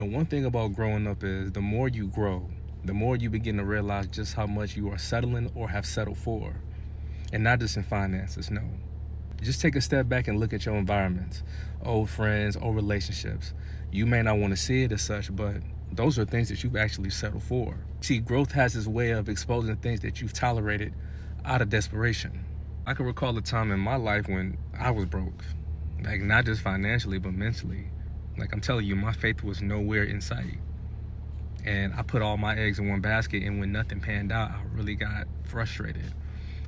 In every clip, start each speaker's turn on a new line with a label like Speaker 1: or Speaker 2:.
Speaker 1: And one thing about growing up is the more you grow, the more you begin to realize just how much you are settling or have settled for. And not just in finances, no. Just take a step back and look at your environments, old friends, old relationships. You may not want to see it as such, but those are things that you've actually settled for. See, growth has this way of exposing things that you've tolerated out of desperation. I can recall a time in my life when I was broke, like not just financially, but mentally. Like I'm telling you, my faith was nowhere in sight. And I put all my eggs in one basket, and when nothing panned out, I really got frustrated.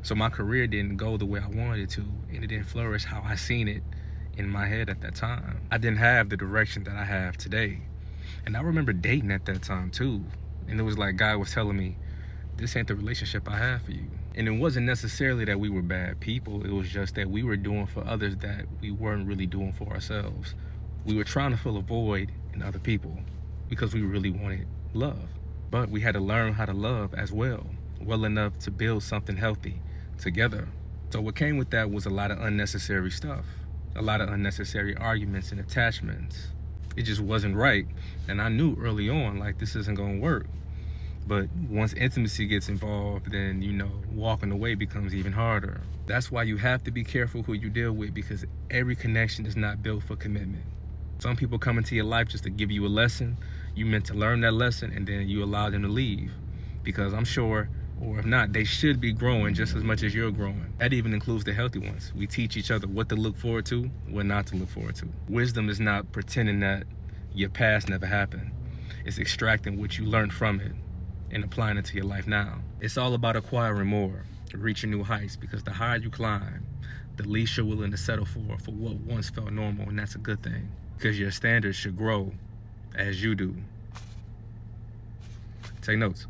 Speaker 1: So my career didn't go the way I wanted it to, and it didn't flourish how I seen it in my head at that time. I didn't have the direction that I have today. And I remember dating at that time too. And it was like God was telling me, this ain't the relationship I have for you. And it wasn't necessarily that we were bad people. It was just that we were doing for others that we weren't really doing for ourselves. We were trying to fill a void in other people because we really wanted love. But we had to learn how to love as well enough to build something healthy together. So what came with that was a lot of unnecessary stuff, a lot of unnecessary arguments and attachments. It just wasn't right. And I knew early on, like, this isn't gonna work. But once intimacy gets involved, then, walking away becomes even harder. That's why you have to be careful who you deal with, because every connection is not built for commitment. Some people come into your life just to give you a lesson. You meant to learn that lesson, and then you allow them to leave. Because I'm sure, or if not, they should be growing just as much as you're growing. That even includes the healthy ones. We teach each other what to look forward to, what not to look forward to. Wisdom is not pretending that your past never happened. It's extracting what you learned from it and applying it to your life now. It's all about acquiring more, reaching new heights, because the higher you climb, the least you're willing to settle for what once felt normal, and that's a good thing, because your standards should grow as you do. Take notes.